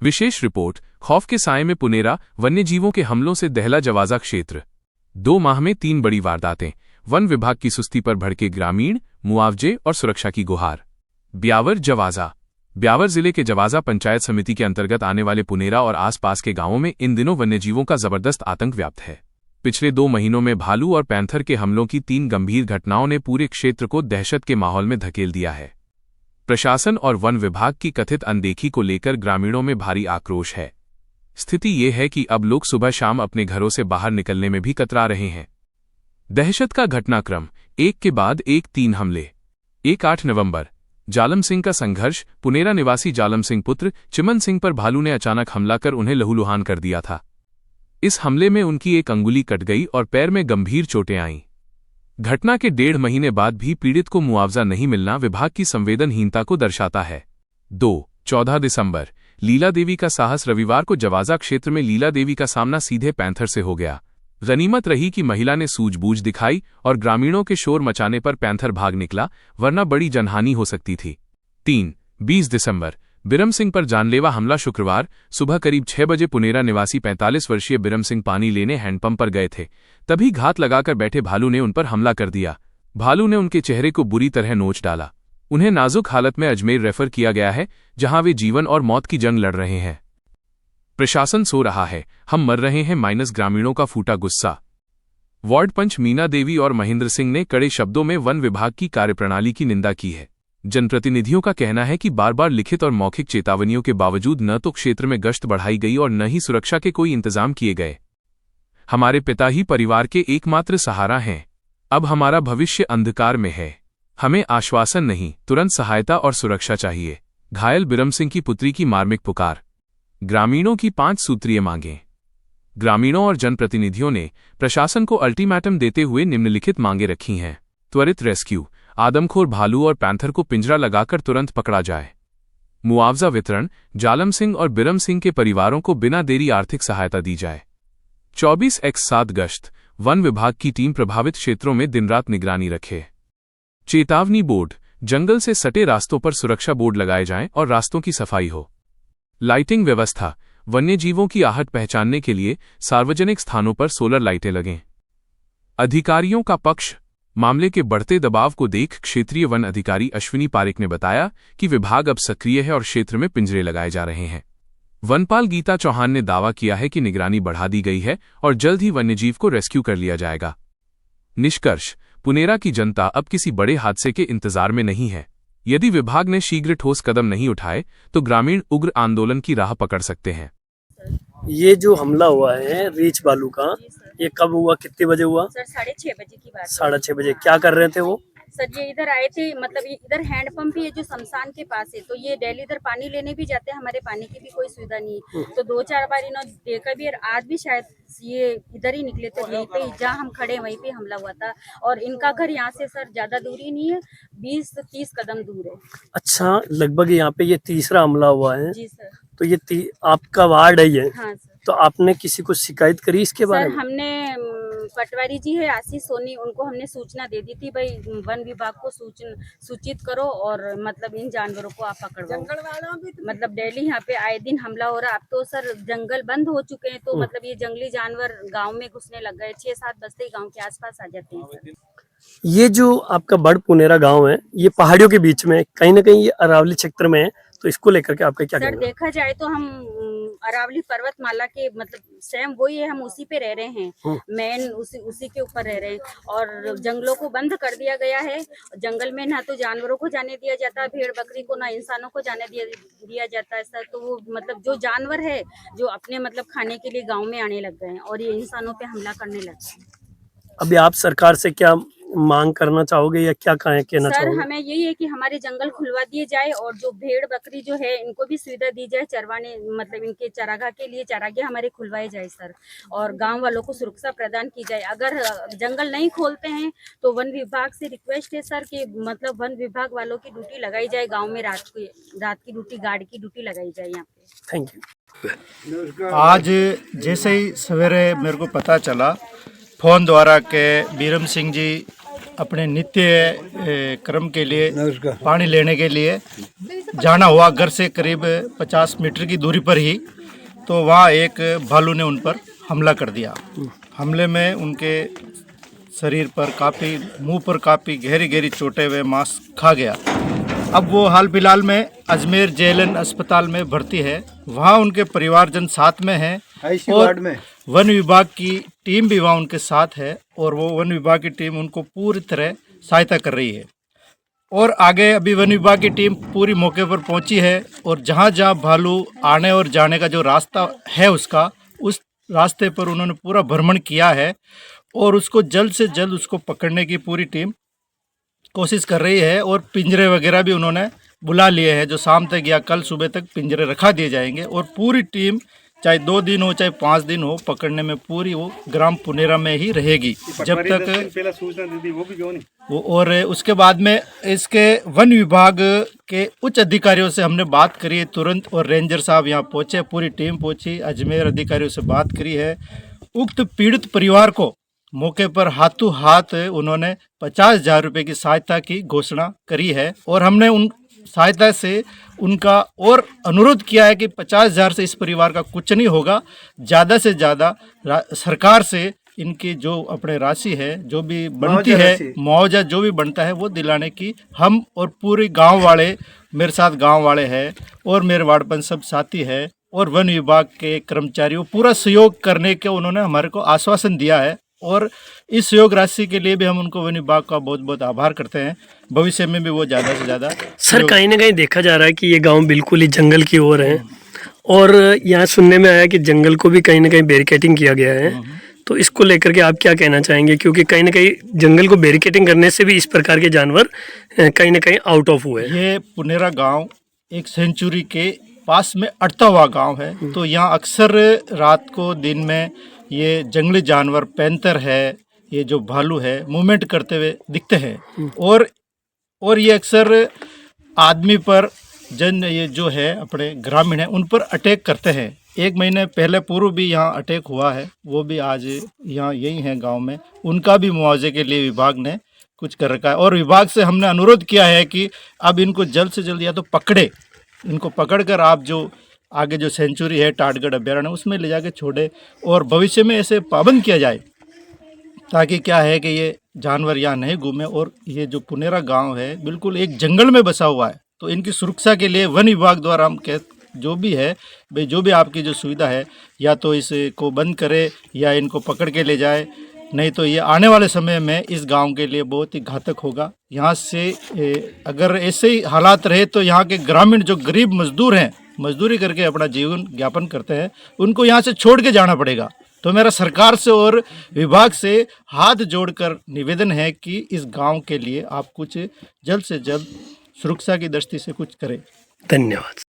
विशेष report. खौफ के साए में पुनेरा, वन्यजीवों के हमलों से दहला जवाजा क्षेत्र। 2 माह में 3 बड़ी वारदातें। वन विभाग की सुस्ती पर भड़के ग्रामीण, मुआवजे और सुरक्षा की गुहार। ब्यावर जवाजा। ब्यावर जिले के जवाजा पंचायत समिति के अंतर्गत आने वाले पुनेरा और आसपास के गांवों में इन दिनों वन्यजीवों का जबरदस्त आतंक व्याप्त है। पिछले 2 महीनों में भालू और पैंथर के हमलों की 3 गंभीर घटनाओं ने पूरे क्षेत्र को दहशत के माहौल में धकेल दिया है। प्रशासन और वन विभाग की कथित अनदेखी को लेकर ग्रामीणों में भारी आक्रोश है। स्थिति ये है कि अब लोग सुबह शाम अपने घरों से बाहर निकलने में भी कतरा रहे हैं। दहशत का घटनाक्रम, एक के बाद एक 3 हमले। 8 नवंबर, जालम सिंह का संघर्ष। पुनेरा निवासी जालम सिंह पुत्र चिमन सिंह पर भालू ने अचानक हमला कर उन्हें लहूलुहान कर दिया था। इस हमले में उनकी एक अंगुली कट गई और पैर में गंभीर चोटें आईं। घटना के 1.5 महीने बाद भी पीड़ित को मुआवजा नहीं मिलना विभाग की संवेदनहीनता को दर्शाता है। 14 दिसंबर, लीला देवी का साहस। रविवार को जवाजा क्षेत्र में लीला देवी का सामना सीधे पैंथर से हो गया। गनीमत रही कि महिला ने सूझबूझ दिखाई और ग्रामीणों के शोर मचाने पर पैंथर भाग निकला, वरना बड़ी जनहानि हो सकती थी। 20 दिसंबर, बिरम सिंह पर जानलेवा हमला। शुक्रवार सुबह करीब 6 बजे पुनेरा निवासी 45 वर्षीय बिरम सिंह पानी लेने हैंडपंप पर गए थे, तभी घात लगाकर बैठे भालू ने उन पर हमला कर दिया। भालू ने उनके चेहरे को बुरी तरह नोच डाला। उन्हें नाजुक हालत में अजमेर रेफर किया गया है, जहां वे जीवन और मौत की जंग लड़ रहे हैं। प्रशासन सो रहा है, हम मर रहे हैं माइनस ग्रामीणों का फूटा गुस्सा। वार्ड पंच मीना देवी और महेंद्र सिंह ने कड़े शब्दों में वन विभाग की कार्यप्रणाली की निंदा की है। जनप्रतिनिधियों का कहना है कि बार बार लिखित और मौखिक चेतावनियों के बावजूद न तो क्षेत्र में गश्त बढ़ाई गई और न ही सुरक्षा के कोई इंतजाम किए गए। हमारे पिता ही परिवार के एकमात्र सहारा हैं। अब हमारा भविष्य अंधकार में है। हमें आश्वासन नहीं, तुरंत सहायता और सुरक्षा चाहिए। घायल बिरम सिंह की पुत्री की मार्मिक पुकार। ग्रामीणों की 5 सूत्रीय मांगें। ग्रामीणों और जनप्रतिनिधियों ने प्रशासन को अल्टीमेटम देते हुए निम्नलिखित मांगें रखी हैं। त्वरित रेस्क्यू, आदमखोर भालू और पैंथर को पिंजरा लगाकर तुरंत पकड़ा जाए। मुआवजा वितरण, जालम सिंह और बिरम सिंह के परिवारों को बिना देरी आर्थिक सहायता दी जाए। 24x7 गश्त, वन विभाग की टीम प्रभावित क्षेत्रों में दिनरात निगरानी रखे। चेतावनी बोर्ड, जंगल से सटे रास्तों पर सुरक्षा बोर्ड लगाए जाएं और रास्तों की सफाई हो। लाइटिंग व्यवस्था, वन्यजीवों की आहट पहचानने के लिए सार्वजनिक स्थानों पर सोलर लाइटें लगें। अधिकारियों का पक्ष, मामले के बढ़ते दबाव को देख क्षेत्रीय वन अधिकारी अश्विनी पारेख ने बताया कि विभाग अब सक्रिय है और क्षेत्र में पिंजरे लगाए जा रहे हैं। वनपाल गीता चौहान ने दावा किया है कि निगरानी बढ़ा दी गई है और जल्द ही वन्यजीव को रेस्क्यू कर लिया जाएगा। निष्कर्ष, पुनेरा की जनता अब किसी बड़े हादसे के इंतजार में नहीं है। यदि विभाग ने शीघ्र ठोस कदम नहीं उठाए तो ग्रामीण उग्र आंदोलन की राह पकड़ सकते हैं। ये जो हमला हुआ है रीछ भालू का, ये कब हुआ, कितने बजे हुआ? सर 6:30 बजे की बात। 6:30 बजे। क्या कर रहे थे वो? सर ये इधर आए थे, मतलब इधर हैंडपंप ही है जो शमशान के पास है, तो ये डेली इधर पानी लेने भी जाते हैं। हमारे पानी की भी कोई सुविधा नहीं है, तो 2-4 बार इन्होंने देखा भी और आज भी शायद ये इधर ही निकले थे, यहीं पे जहाँ हम खड़े वहीं पे हमला हुआ था। और इनका घर यहाँ से सर ज्यादा दूरी नहीं है, 20-30 कदम दूर है। अच्छा, लगभग यहाँ पे ये तीसरा हमला हुआ है? जी सर। तो ये आपका वार्ड है ये? हाँ सर। तो आपने किसी को शिकायत करी इसके बारे में? सर हमने पटवारी जी है आशीष सोनी, उनको हमने सूचना दे दी थी, भाई वन विभाग को सूचित करो और मतलब इन जानवरों को आप पकड़ो। जंगल वालों भी मतलब डेली यहाँ पे आए दिन हमला हो रहा। अब तो सर जंगल बंद हो चुके हैं, तो मतलब ये जंगली जानवर गांव में घुसने लग गए। 6-7 बजते ही गांव के आसपास आ जाते हैं सर। ये जो आपका बड़ पुनेरा गांव है, ये पहाड़ियों के बीच में कहीं ना कहीं ये अरावली क्षेत्र में है, तो इसको लेकर के आपका क्या कहना है? सर देखा जाए तो हम अरावली पर्वतमाला के मतलब सेम वही है, हम उसी पे रह रहे हैं, मेन उसी के ऊपर रह रहे हैं। और जंगलों को बंद कर दिया गया है। जंगल में ना तो जानवरों को जाने दिया जाता है, भेड़ बकरी को, ना इंसानों को जाने दिया जाता है सर। तो वो मतलब जो जानवर है जो अपने मतलब खाने के लिए गाँव में आने लग गए हैं और ये इंसानों पे हमला करने लग गए हैं। अभी आप सरकार से क्या मांग करना चाहोगे या क्या कहना सर चाहोगे? हमें यही है कि हमारे जंगल खुलवा दिए जाए और जो भेड़ बकरी जो है इनको भी सुविधा दी जाए, चरवाने मतलब इनके चारागाह के लिए चारागाह हमारे खुलवाए जाए सर, और गांव वालों को सुरक्षा प्रदान की जाए। अगर जंगल नहीं खोलते हैं तो वन विभाग से रिक्वेस्ट है सर कि मतलब वन विभाग वालों की ड्यूटी लगाई जाए गाँव में, रात की ड्यूटी, गार्ड की ड्यूटी लगाई जाए यहाँ पे। Thank you. आज जैसे ही सवेरे मेरे को पता चला फोन द्वारा के बीरम सिंह जी अपने नित्य क्रम के लिए पानी लेने के लिए जाना हुआ घर से करीब 50 मीटर की दूरी पर ही, तो वहाँ एक भालू ने उन पर हमला कर दिया। हमले में उनके शरीर पर काफ़ी, मुंह पर काफ़ी गहरी गहरी चोटें हुए, मांस खा गया। अब वो हाल फिलहाल में अजमेर जेएलएन अस्पताल में भर्ती है। वहाँ उनके परिवारजन साथ में हैं और वन विभाग की टीम भी वहाँ उनके साथ है और वो वन विभाग की टीम उनको पूरी तरह सहायता कर रही है। और आगे अभी वन विभाग की टीम पूरी मौके पर पहुंची है और जहाँ जहाँ भालू आने और जाने का जो रास्ता है उसका, उस रास्ते पर उन्होंने पूरा भ्रमण किया है और उसको जल्द से जल्द उसको पकड़ने की पूरी टीम कोशिश कर रही है। और पिंजरे वगैरह भी उन्होंने बुला लिए हैं, जो शाम तक या कल सुबह तक पिंजरे रखा दिए जाएंगे। और पूरी टीम चाहे 2 दिन हो चाहे 5 दिन हो, पकड़ने में पूरी वो ग्राम पुनेरा में ही रहेगी जब तक पहला सूचना दी थी वो भी क्यों नहीं वो। और उसके बाद में इसके वन विभाग के उच्च अधिकारियों से हमने बात करी है तुरंत, और रेंजर साहब यहाँ पहुँचे, पूरी टीम पहुँची, अजमेर अधिकारियों से बात करी है। उक्त पीड़ित परिवार को मौके पर हाथों हाथ उन्होंने 50,000 रुपये की सहायता की घोषणा करी है। और हमने उन सहायता से उनका और अनुरोध किया है कि 50,000 से इस परिवार का कुछ नहीं होगा, ज़्यादा से ज़्यादा सरकार से इनकी जो अपने राशि है, जो भी बनती है, मुआवजा जो भी बनता है वो दिलाने की हम और पूरे गांव वाले, मेरे साथ गांव वाले हैं और मेरे वार्ड पंच सब साथी है और वन विभाग के कर्मचारियों पूरा सहयोग करने के उन्होंने हमारे को आश्वासन दिया है। और इस सहयोग राशि के लिए भी हम उनको वन विभाग का बहुत बहुत आभार करते हैं। भविष्य में भी वो ज़्यादा से ज़्यादा सर, कहीं ना कहीं देखा जा रहा है कि ये गांव बिल्कुल ही जंगल की ओर है और यहाँ सुनने में आया कि जंगल को भी कहीं ना कहीं बैरिकेटिंग किया गया है, तो इसको लेकर के आप क्या कहना चाहेंगे? क्योंकि कहीं ना कहीं जंगल को बैरिकेटिंग करने से भी इस प्रकार के जानवर कहीं ना कहीं आउट ऑफ हुए। ये पुनेरा गांव एक सेंचुरी के पास में अड़ता हुआ गांव है, तो यहाँ अक्सर रात को दिन में ये जंगली जानवर, पैंतर है, ये जो भालू है, मूवमेंट करते हुए दिखते हैं। और ये अक्सर आदमी पर, ये जो है अपने ग्रामीण है, उन पर अटैक करते हैं। 1 महीने पहले पूर्व भी यहाँ अटैक हुआ है, वो भी आज यहाँ यही है गांव में। उनका भी मुआवजे के लिए विभाग ने कुछ कर रखा है और विभाग से हमने अनुरोध किया है कि अब इनको जल्द से जल्द या तो पकड़े, इनको पकड़कर आप जो आगे जो सेंचुरी है, टाटगढ़ अभ्यारण्य, उसमें ले जाके छोड़े और भविष्य में ऐसे पाबंद किया जाए, ताकि क्या है कि ये जानवर यहाँ नहीं घूमे। और ये जो पुनेरा गांव है बिल्कुल एक जंगल में बसा हुआ है, तो इनकी सुरक्षा के लिए वन विभाग द्वारा हम जो भी है भाई, जो भी आपकी जो सुविधा है, या तो इसको बंद करे या इनको पकड़ के ले जाए, नहीं तो ये आने वाले समय में इस गांव के लिए बहुत ही घातक होगा। यहाँ से अगर ऐसे ही हालात रहे तो यहाँ के ग्रामीण जो गरीब मजदूर हैं, मजदूरी करके अपना जीवन यापन करते हैं, उनको यहाँ से छोड़ के जाना पड़ेगा। तो मेरा सरकार से और विभाग से हाथ जोड़कर निवेदन है कि इस गांव के लिए आप कुछ जल्द से जल्द सुरक्षा की दृष्टि से कुछ करें। धन्यवाद।